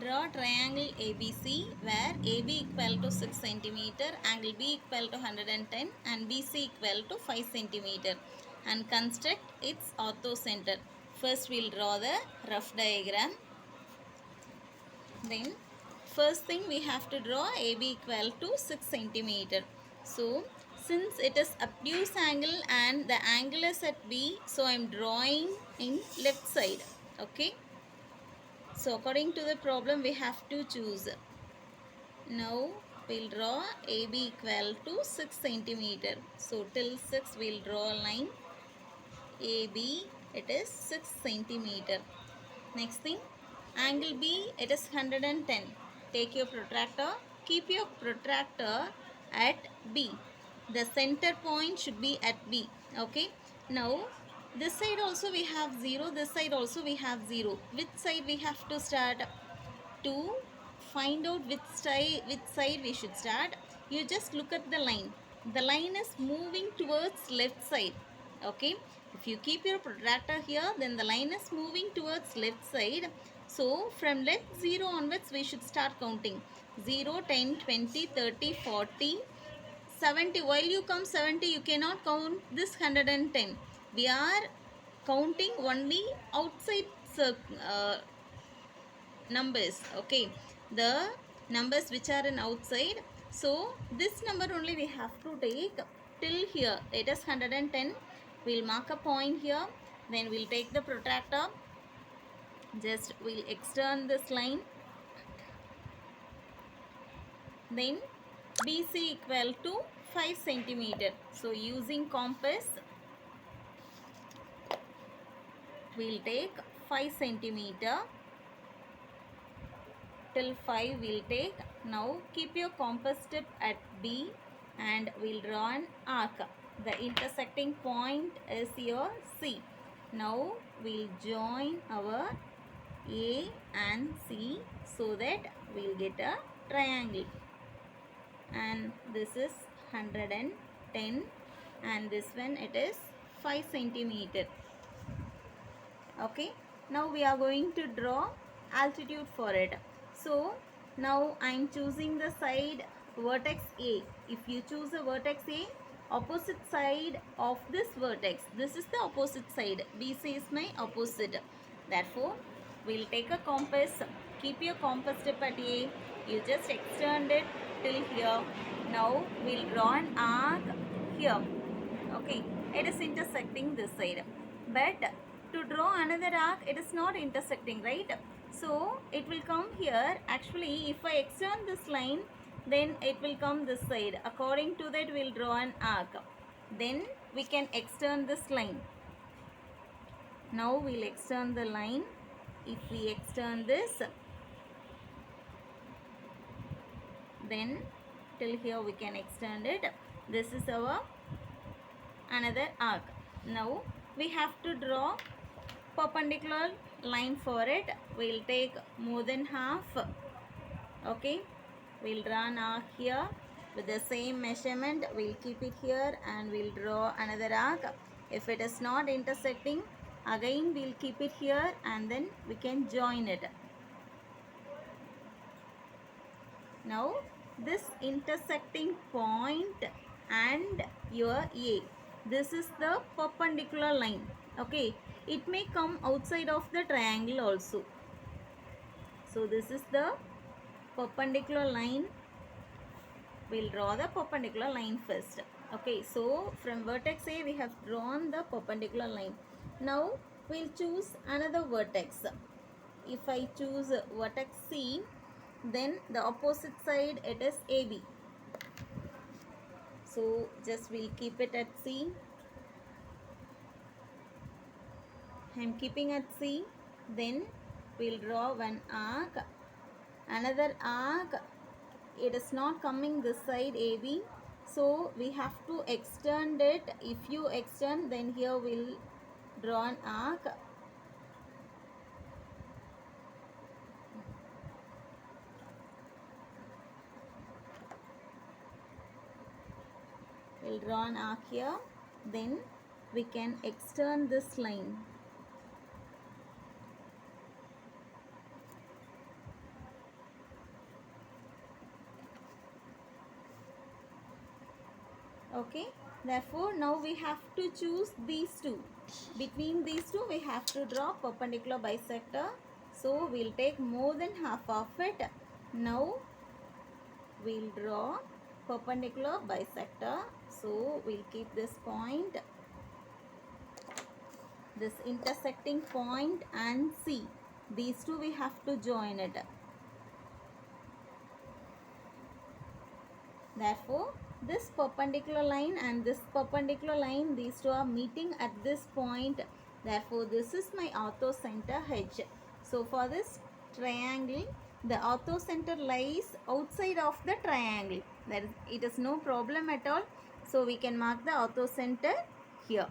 Draw triangle ABC where AB equal to 6 cm, angle B equal to 110 and BC equal to 5 cm and construct its orthocenter. First we'll draw the rough diagram. Then first thing we have to draw AB equal to 6 cm. So since it is obtuse angle and the angle is at B, so I am drawing in left side. Okay. So according to the problem we have to choose. Now we'll draw AB equal to 6 cm. So till 6 we'll draw a line. AB it is 6 cm. Next thing, angle B it is 110. Take your protractor. Keep your protractor at B. The center point should be at B. Okay. Now this side also we have 0. This side also we have 0. Which side we have to start? To find out which side we should start, you just look at the line. The line is moving towards left side. Okay, if you keep your protractor here, then the line is moving towards left side. So from left 0 onwards we should start counting. 0, 10, 20, 30, 40, 70. While you come 70, you cannot count this 110. We are counting only outside numbers. Okay, the numbers which are in outside. So this number only we have to take till here. It is 110. We'll mark a point here. Then we'll take the protractor. Just we'll extend this line. Then BC equal to 5 cm. So using compass we'll take 5 cm. Till 5 we'll take. Now keep your compass tip at B and we'll draw an arc. The intersecting point is your C. Now we'll join our A and C so that we'll get a triangle. And this is 110 and this one it is 5 cm. Okay, now we are going to draw altitude for it. So now I am choosing the side vertex A. If you choose a vertex A, opposite side of this vertex, this is the opposite side. BC is my opposite. Therefore, we'll take a compass. Keep your compass tip at A. You just extend it till here. Now we'll draw an arc here. Okay, it is intersecting this side. But to draw another arc, it is not intersecting, right? So it will come here. Actually, if I extend this line, then it will come this side. According to that, we'll draw an arc. Then we can extend this line. Now we'll extend the line. If we extend this, then till here we can extend it. This is our another arc. Now we have to draw perpendicular line for it. We'll take more than half. Okay, we'll draw an arc here with the same measurement. We'll keep it here and we'll draw another arc. If it is not intersecting, again we'll keep it here and then we can join it. Now this intersecting point and your A, this is the perpendicular line. Okay, it may come outside of the triangle also. So this is the perpendicular line. We'll draw the perpendicular line first. Okay, so from vertex A we have drawn the perpendicular line. Now we'll choose another vertex. If I choose vertex C, then the opposite side it is AB. So just we'll keep it at C. I am keeping at C. Then we'll draw one arc. Another arc. It is not coming this side AB. So we have to extend it. If you extend, then here we'll draw an arc. We'll draw an arc here. Then we can extend this line. Okay, therefore now we have to choose these two. Between these two we have to draw perpendicular bisector. So we'll take more than half of it. Now we'll draw perpendicular bisector. So we'll keep this point, this intersecting point, and see these two we have to join it. Therefore this perpendicular line and this perpendicular line, these two are meeting at this point. Therefore this is my orthocenter H. So for this triangle, the orthocenter lies outside of the triangle. It is no problem at all. So we can mark the orthocenter here.